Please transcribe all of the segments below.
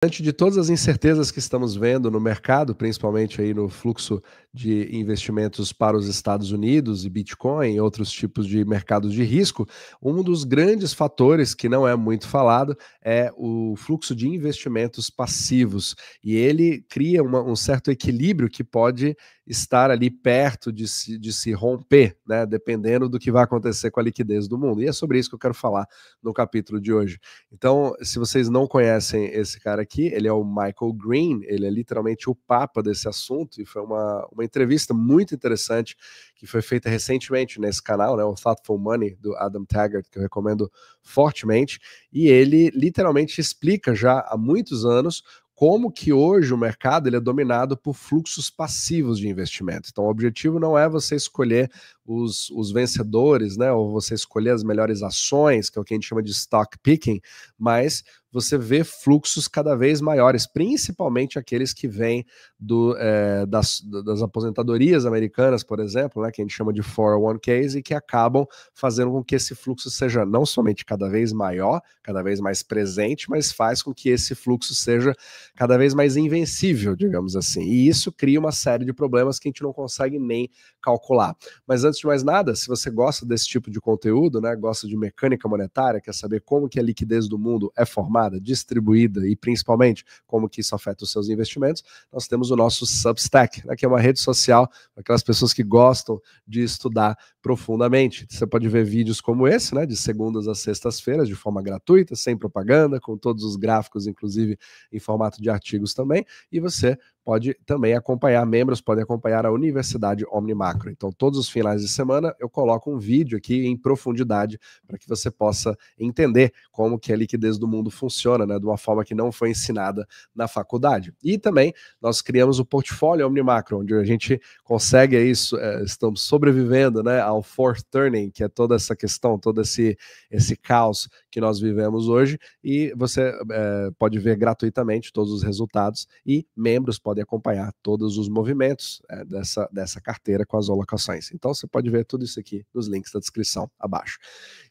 Diante de todas as incertezas que estamos vendo no mercado, principalmente aí no fluxo de investimentos para os Estados Unidos e Bitcoin e outros tipos de mercados de risco, um dos grandes fatores que não é muito falado é o fluxo de investimentos passivos. E ele cria um certo equilíbrio que pode estar ali perto de se romper, né, dependendo do que vai acontecer com a liquidez do mundo. E é sobre isso que eu quero falar no capítulo de hoje. Então, se vocês não conhecem esse cara aqui, ele é o Michael Green, ele é literalmente o papa desse assunto, e foi uma entrevista muito interessante que foi feita recentemente nesse canal, né, o Thoughtful Money, do Adam Taggart, que eu recomendo fortemente, e ele literalmente explica já há muitos anos como que hoje o mercado ele é dominado por fluxos passivos de investimento. Então, o objetivo não é você escolher os vencedores, né, ou você escolher as melhores ações, que é o que a gente chama de stock picking, mas você vê fluxos cada vez maiores, principalmente aqueles que vêm das aposentadorias americanas, por exemplo, né, que a gente chama de 401ks, e que acabam fazendo com que esse fluxo seja não somente cada vez maior, cada vez mais presente, mas faz com que esse fluxo seja cada vez mais invencível, digamos assim. E isso cria uma série de problemas que a gente não consegue nem calcular. Mas antes de mais nada, se você gosta desse tipo de conteúdo, né, gosta de mecânica monetária, quer saber como que a liquidez do mundo é formada, distribuída e principalmente como que isso afeta os seus investimentos, nós temos o nosso Substack, né, que é uma rede social para aquelas pessoas que gostam de estudar profundamente. Você pode ver vídeos como esse, né, de segundas a sextas-feiras, de forma gratuita, sem propaganda, com todos os gráficos, inclusive em formato de artigos também, e você pode também acompanhar, membros podem acompanhar a Universidade Omnimacro. Então, todos os finais de semana eu coloco um vídeo aqui em profundidade para que você possa entender como que a liquidez do mundo funciona, né, de uma forma que não foi ensinada na faculdade. E também nós criamos o portfólio Omnimacro, onde a gente consegue isso, estamos sobrevivendo, né, ao fourth turning, que é toda essa questão, todo esse caos que nós vivemos hoje, e você pode ver gratuitamente todos os resultados, e membros podem acompanhar todos os movimentos dessa carteira com as alocações. Então você pode ver tudo isso aqui nos links da descrição abaixo.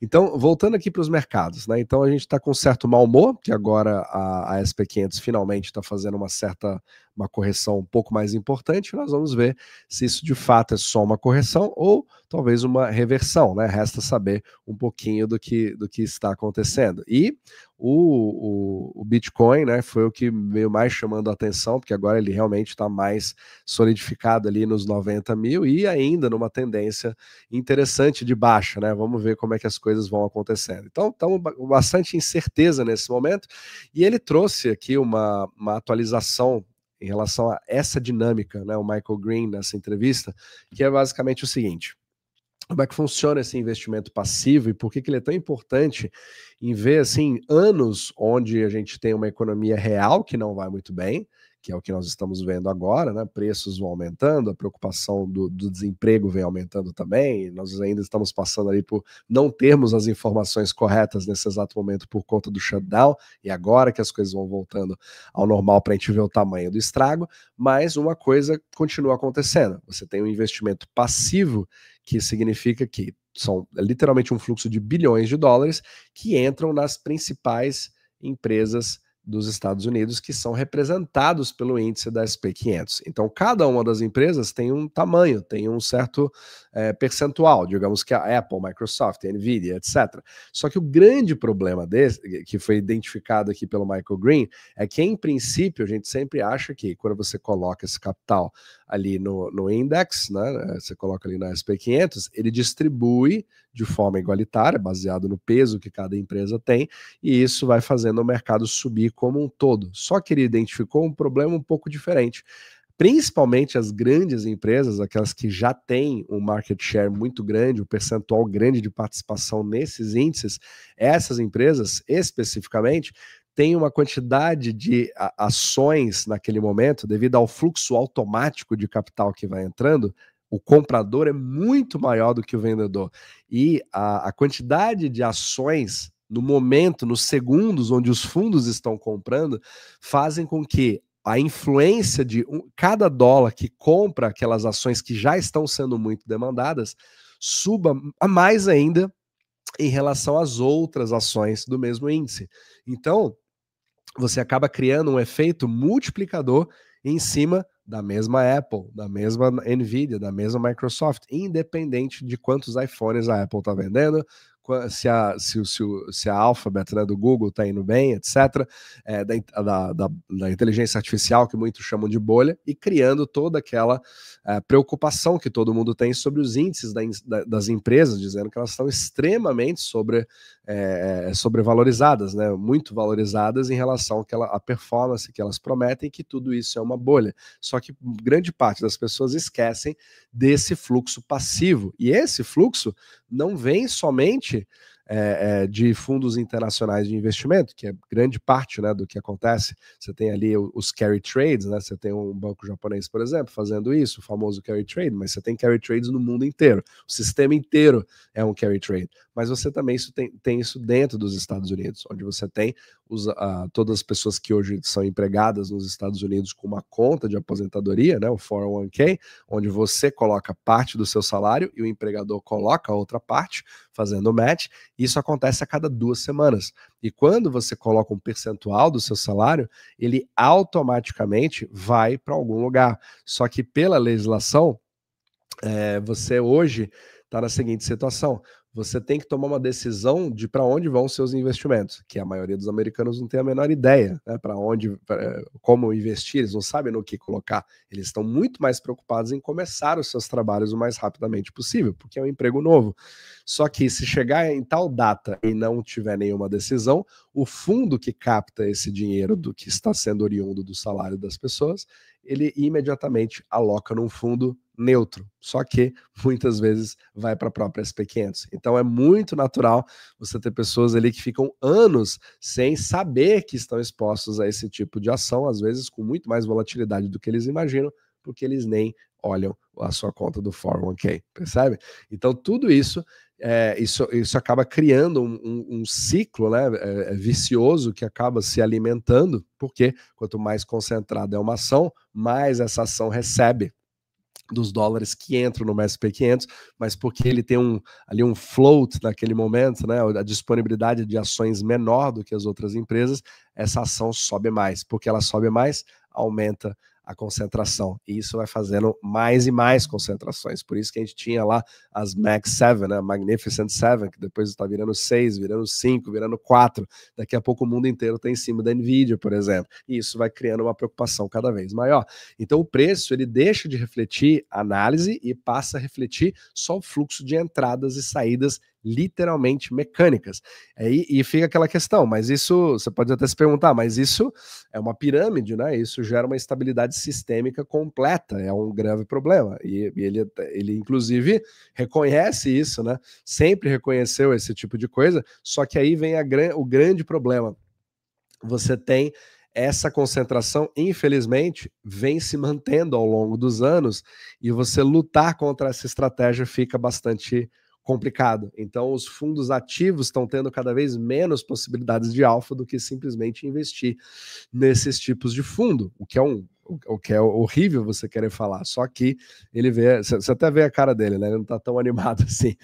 Então, voltando aqui para os mercados, né? Então a gente está com um certo mau humor, que agora a SP500 finalmente está fazendo uma correção um pouco mais importante. Nós vamos ver se isso de fato é só uma correção ou talvez uma reversão, né? Resta saber um pouquinho do que está acontecendo. E o Bitcoin, né, foi o que veio mais chamando a atenção, porque agora ele realmente está mais solidificado ali nos 90 mil e ainda numa tendência interessante de baixa, né? Vamos ver como é que as coisas vão acontecendo. Então, estamos com bastante incerteza nesse momento, e ele trouxe aqui uma atualização em relação a essa dinâmica, né? O Michael Green nessa entrevista, que é basicamente o seguinte: como é que funciona esse investimento passivo e por que ele é tão importante em ver assim anos onde a gente tem uma economia real que não vai muito bem, que é o que nós estamos vendo agora, né? Preços vão aumentando, a preocupação do desemprego vem aumentando também, nós ainda estamos passando ali por não termos as informações corretas nesse exato momento por conta do shutdown, e agora que as coisas vão voltando ao normal para a gente ver o tamanho do estrago, mas uma coisa continua acontecendo: você tem um investimento passivo, que significa que são literalmente um fluxo de bilhões de dólares que entram nas principais empresas dos Estados Unidos, que são representados pelo índice da SP500. Então, cada uma das empresas tem um tamanho, tem um certo percentual, digamos que a Apple, Microsoft, a Nvidia, etc. Só que o grande problema desse, que foi identificado aqui pelo Michael Green, é que, em princípio, a gente sempre acha que quando você coloca esse capital ali no index, né, você coloca ali na SP500, ele distribui de forma igualitária, baseado no peso que cada empresa tem, e isso vai fazendo o mercado subir como um todo. Só que ele identificou um problema um pouco diferente. Principalmente as grandes empresas, aquelas que já têm um market share muito grande, um percentual grande de participação nesses índices, essas empresas especificamente têm uma quantidade de ações naquele momento, devido ao fluxo automático de capital que vai entrando. O comprador é muito maior do que o vendedor, e a quantidade de ações no momento, nos segundos onde os fundos estão comprando, fazem com que a influência de cada dólar que compra aquelas ações que já estão sendo muito demandadas suba a mais ainda em relação às outras ações do mesmo índice. Então, você acaba criando um efeito multiplicador em cima da mesma Apple, da mesma Nvidia, da mesma Microsoft, independente de quantos iPhones a Apple está vendendo, se a Alphabet, né, do Google está indo bem, etc., da inteligência artificial, que muitos chamam de bolha, e criando toda aquela preocupação que todo mundo tem sobre os índices das empresas, dizendo que elas estão extremamente sobrevalorizadas, né, muito valorizadas em relação à performance que elas prometem, que tudo isso é uma bolha. Só que grande parte das pessoas esquecem desse fluxo passivo, e esse fluxo não vem somente de fundos internacionais de investimento, que é grande parte, né, do que acontece. Você tem ali os carry trades, né? Você tem um banco japonês, por exemplo, fazendo isso, o famoso carry trade, mas você tem carry trades no mundo inteiro. O sistema inteiro é um carry trade. Mas você também tem isso dentro dos Estados Unidos, onde você tem todas as pessoas que hoje são empregadas nos Estados Unidos com uma conta de aposentadoria, né, o 401k, onde você coloca parte do seu salário e o empregador coloca a outra parte, fazendo o match. Isso acontece a cada 2 semanas. E quando você coloca um percentual do seu salário, ele automaticamente vai para algum lugar. Só que pela legislação, você hoje está na seguinte situação: você tem que tomar uma decisão de para onde vão seus investimentos, que a maioria dos americanos não tem a menor ideia, né, para onde, como investir, eles não sabem no que colocar. Eles estão muito mais preocupados em começar os seus trabalhos o mais rapidamente possível, porque é um emprego novo. Só que se chegar em tal data e não tiver nenhuma decisão, o fundo que capta esse dinheiro do que está sendo oriundo do salário das pessoas, ele imediatamente aloca num fundo neutro, só que muitas vezes vai para a própria SP500. Então é muito natural você ter pessoas ali que ficam anos sem saber que estão expostos a esse tipo de ação, às vezes com muito mais volatilidade do que eles imaginam, porque eles nem olham a sua conta do 401k, percebe? Então tudo isso isso acaba criando um ciclo, né, vicioso, que acaba se alimentando, porque quanto mais concentrada é uma ação, mais essa ação recebe dos dólares que entram no SP500, mas porque ele tem ali um float naquele momento, né, a disponibilidade de ações menor do que as outras empresas, essa ação sobe mais. Porque ela sobe mais, aumenta a concentração, e isso vai fazendo mais e mais concentrações. Por isso que a gente tinha lá as Mag 7, né, Magnificent 7, que depois está virando 6, virando 5, virando 4. Daqui a pouco o mundo inteiro está em cima da Nvidia, por exemplo, e isso vai criando uma preocupação cada vez maior. Então o preço, ele deixa de refletir análise e passa a refletir só o fluxo de entradas e saídas literalmente mecânicas. E fica aquela questão, mas isso, você pode até se perguntar, mas isso é uma pirâmide, né? Isso gera uma instabilidade sistêmica completa, é um grave problema. E ele inclusive reconhece isso, né? Sempre reconheceu esse tipo de coisa, só que aí vem o grande problema. Você tem essa concentração, infelizmente, vem se mantendo ao longo dos anos, e você lutar contra essa estratégia fica bastante complicado. Então, os fundos ativos estão tendo cada vez menos possibilidades de alfa do que simplesmente investir nesses tipos de fundo, o que é horrível você querer falar. Só que ele vê, você até vê a cara dele, né? Ele não tá tão animado assim.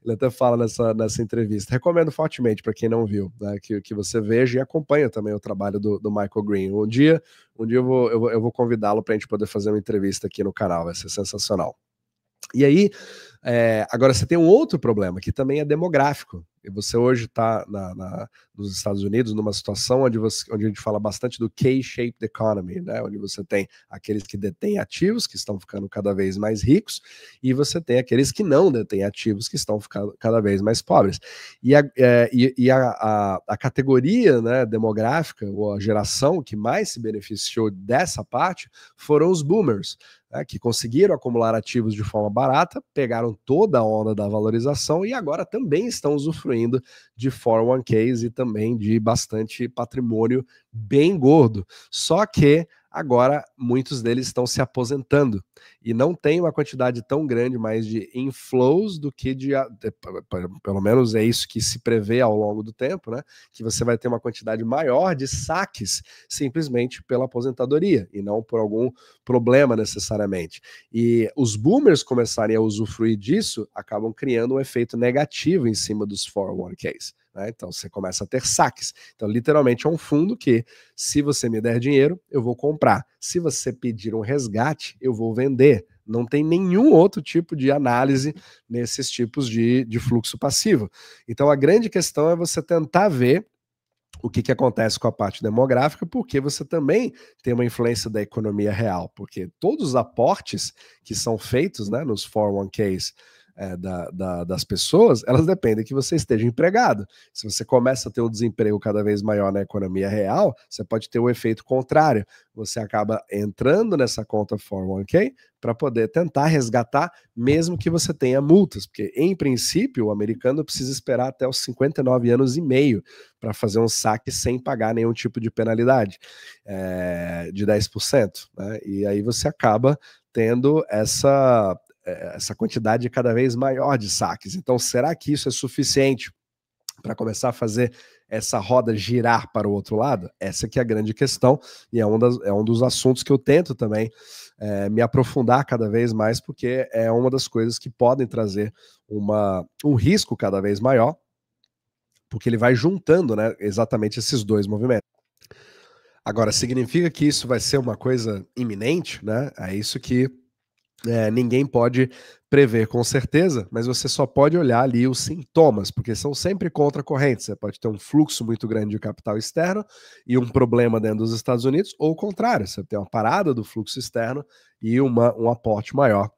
Ele até fala nessa entrevista. Recomendo fortemente para quem não viu, né, que você veja e acompanha também o trabalho do Michael Green. Um dia eu vou convidá-lo para a gente poder fazer uma entrevista aqui no canal, vai ser sensacional. E aí, agora você tem um outro problema, que também é demográfico. E você hoje está nos Estados Unidos numa situação onde a gente fala bastante do K-shaped economy, né? Onde você tem aqueles que detêm ativos, que estão ficando cada vez mais ricos, e você tem aqueles que não detêm ativos, que estão ficando cada vez mais pobres. E a categoria, né, demográfica, ou a geração que mais se beneficiou dessa parte, foram os boomers, né, que conseguiram acumular ativos de forma barata, pegaram toda a onda da valorização e agora também estão usufruindo de 401ks e também de bastante patrimônio bem gordo. Só que agora muitos deles estão se aposentando e não tem uma quantidade tão grande mais de inflows do que pelo menos é isso que se prevê ao longo do tempo, né? Que você vai ter uma quantidade maior de saques simplesmente pela aposentadoria e não por algum problema necessariamente. E os boomers começarem a usufruir disso, acabam criando um efeito negativo em cima dos 401ks. né? Então você começa a ter saques. Então, literalmente, é um fundo que, se você me der dinheiro, eu vou comprar. Se você pedir um resgate, eu vou vender. Não tem nenhum outro tipo de análise nesses tipos de fluxo passivo. Então, a grande questão é você tentar ver o que acontece com a parte demográfica, porque você também tem uma influência da economia real, porque todos os aportes que são feitos, né, nos 401ks das pessoas, elas dependem que você esteja empregado. Se você começa a ter um desemprego cada vez maior na economia real, você pode ter o efeito contrário. Você acaba entrando nessa conta 401k para poder tentar resgatar, mesmo que você tenha multas, porque, em princípio, o americano precisa esperar até os 59 anos e meio para fazer um saque sem pagar nenhum tipo de penalidade de 10%, né? E aí você acaba tendo essa quantidade cada vez maior de saques. Então, será que isso é suficiente para começar a fazer essa roda girar para o outro lado? Essa que é a grande questão, e é um dos assuntos que eu tento também me aprofundar cada vez mais, porque é uma das coisas que podem trazer um risco cada vez maior, porque ele vai juntando, né, exatamente esses dois movimentos. Agora, significa que isso vai ser uma coisa iminente, né? É isso que ninguém pode prever com certeza, mas você só pode olhar ali os sintomas, porque são sempre contracorrentes. Você pode ter um fluxo muito grande de capital externo e um problema dentro dos Estados Unidos, ou o contrário, você tem uma parada do fluxo externo e um aporte maior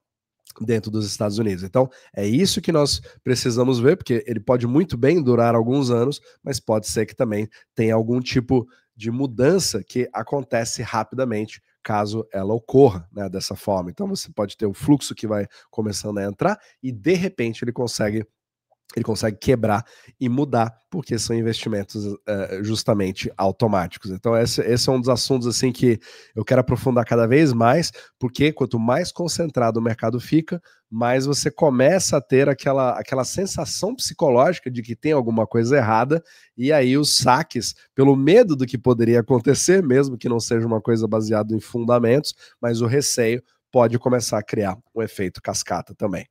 dentro dos Estados Unidos. Então, é isso que nós precisamos ver, porque ele pode muito bem durar alguns anos, mas pode ser que também tenha algum tipo de mudança que acontece rapidamente, caso ela ocorra, né, dessa forma. Então, você pode ter o fluxo que vai começando a entrar e, de repente, ele consegue quebrar e mudar, porque são investimentos justamente automáticos. Então esse é um dos assuntos assim que eu quero aprofundar cada vez mais, porque quanto mais concentrado o mercado fica, mais você começa a ter aquela sensação psicológica de que tem alguma coisa errada, e aí os saques, pelo medo do que poderia acontecer, mesmo que não seja uma coisa baseada em fundamentos, mas o receio pode começar a criar um efeito cascata também.